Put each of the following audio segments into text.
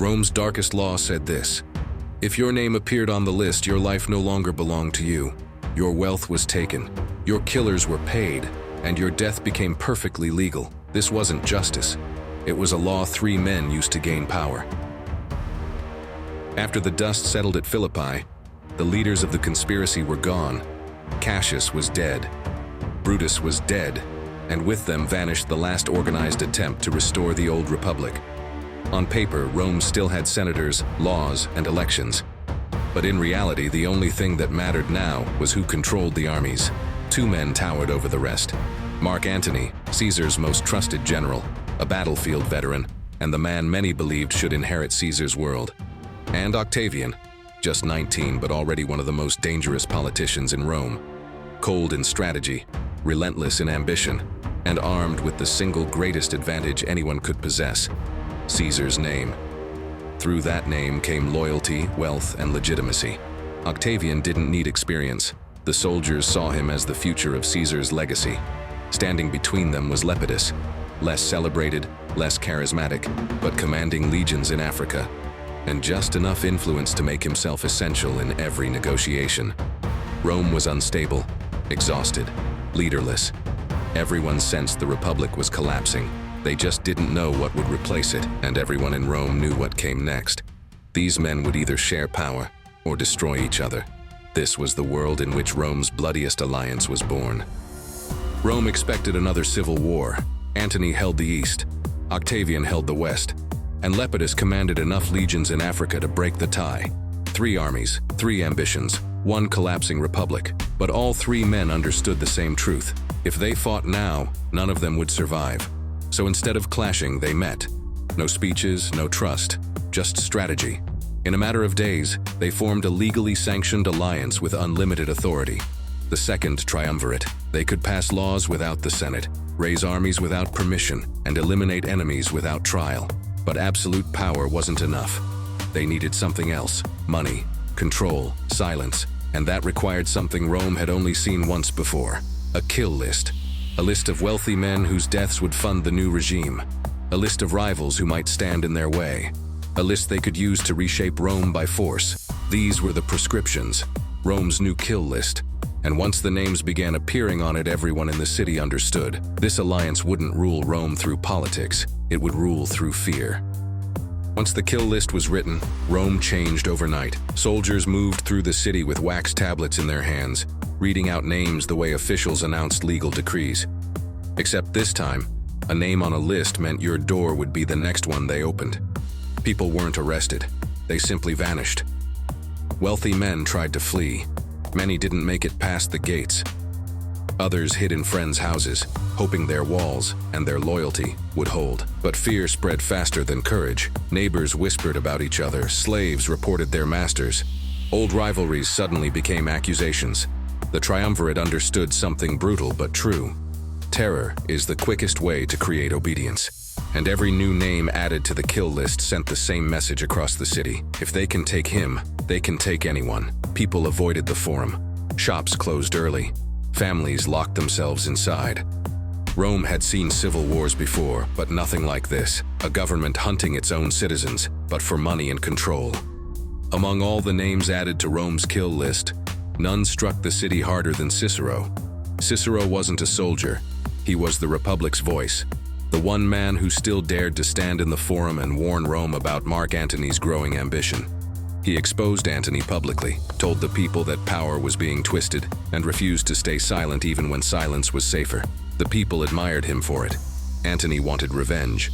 Rome's darkest law said this: if your name appeared on the list, your life no longer belonged to you. Your wealth was taken, your killers were paid, and your death became perfectly legal. This wasn't justice. It was a law 3 men used to gain power. After the dust settled at Philippi, the leaders of the conspiracy were gone. Cassius was dead. Brutus was dead, and with them vanished the last organized attempt to restore the old republic. On paper, Rome still had senators, laws, and elections. But in reality, the only thing that mattered now was who controlled the armies. 2 men towered over the rest: Mark Antony, Caesar's most trusted general, a battlefield veteran, and the man many believed should inherit Caesar's world; and Octavian, just 19 but already one of the most dangerous politicians in Rome. Cold in strategy, relentless in ambition, and armed with the single greatest advantage anyone could possess: Caesar's name. Through that name came loyalty, wealth, and legitimacy. Octavian didn't need experience. The soldiers saw him as the future of Caesar's legacy. Standing between them was Lepidus, less celebrated, less charismatic, but commanding legions in Africa, and just enough influence to make himself essential in every negotiation. Rome was unstable, exhausted, leaderless. Everyone sensed the Republic was collapsing. They just didn't know what would replace it, and everyone in Rome knew what came next. These men would either share power or destroy each other. This was the world in which Rome's bloodiest alliance was born. Rome expected another civil war. Antony held the east, Octavian held the west, and Lepidus commanded enough legions in Africa to break the tie. 3 armies, 3 ambitions, 1 collapsing republic. But all 3 men understood the same truth: if they fought now, none of them would survive. So instead of clashing, they met. No speeches, no trust, just strategy. In a matter of days, they formed a legally sanctioned alliance with unlimited authority. The Second Triumvirate. They could pass laws without the Senate, raise armies without permission, and eliminate enemies without trial. But absolute power wasn't enough. They needed something else: money, control, silence, and that required something Rome had only seen once before: a kill list. A list of wealthy men whose deaths would fund the new regime. A list of rivals who might stand in their way. A list they could use to reshape Rome by force. These were the proscriptions, Rome's new kill list. And once the names began appearing on it, everyone in the city understood. This alliance wouldn't rule Rome through politics, it would rule through fear. Once the kill list was written, Rome changed overnight. Soldiers moved through the city with wax tablets in their hands, reading out names the way officials announced legal decrees. Except this time, a name on a list meant your door would be the next one they opened. People weren't arrested, they simply vanished. Wealthy men tried to flee. Many didn't make it past the gates. Others hid in friends' houses, hoping their walls and their loyalty would hold. But fear spread faster than courage. Neighbors whispered about each other, slaves reported their masters. Old rivalries suddenly became accusations. The Triumvirate understood something brutal but true. Terror is the quickest way to create obedience. And every new name added to the kill list sent the same message across the city: if they can take him, they can take anyone. People avoided the forum. Shops closed early. Families locked themselves inside. Rome had seen civil wars before, but nothing like this. A government hunting its own citizens, but for money and control. Among all the names added to Rome's kill list, none struck the city harder than Cicero. Cicero wasn't a soldier. He was the Republic's voice. The one man who still dared to stand in the forum and warn Rome about Mark Antony's growing ambition. He exposed Antony publicly, told the people that power was being twisted, and refused to stay silent even when silence was safer. The people admired him for it. Antony wanted revenge.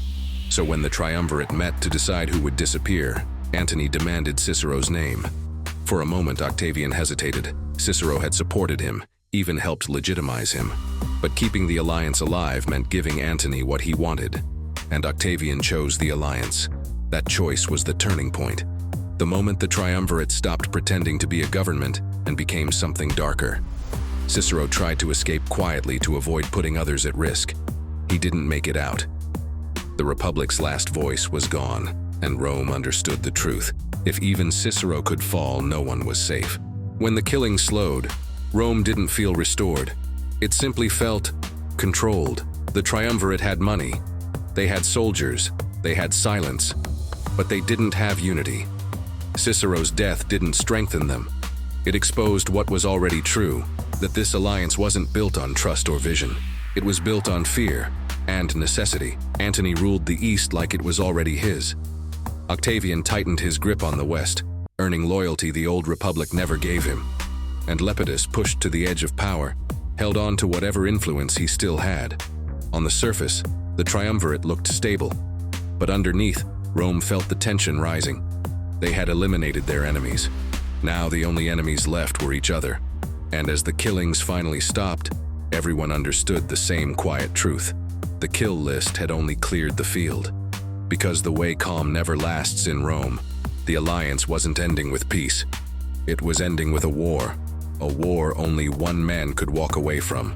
So when the Triumvirate met to decide who would disappear, Antony demanded Cicero's name. For a moment, Octavian hesitated. Cicero had supported him, even helped legitimize him. But keeping the alliance alive meant giving Antony what he wanted. And Octavian chose the alliance. That choice was the turning point. The moment the Triumvirate stopped pretending to be a government and became something darker. Cicero tried to escape quietly to avoid putting others at risk. He didn't make it out. The Republic's last voice was gone, and Rome understood the truth. If even Cicero could fall, no one was safe. When the killing slowed, Rome didn't feel restored. It simply felt controlled. The Triumvirate had money. They had soldiers. They had silence. But they didn't have unity. Cicero's death didn't strengthen them. It exposed what was already true, that this alliance wasn't built on trust or vision. It was built on fear and necessity. Antony ruled the East like it was already his. Octavian tightened his grip on the West, earning loyalty the old republic never gave him. And Lepidus, pushed to the edge of power, held on to whatever influence he still had. On the surface, the triumvirate looked stable, but underneath, Rome felt the tension rising. They had eliminated their enemies. Now the only enemies left were each other. And as the killings finally stopped, everyone understood the same quiet truth. The kill list had only cleared the field. Because the way calm never lasts in Rome, the alliance wasn't ending with peace. It was ending with a war only one man could walk away from.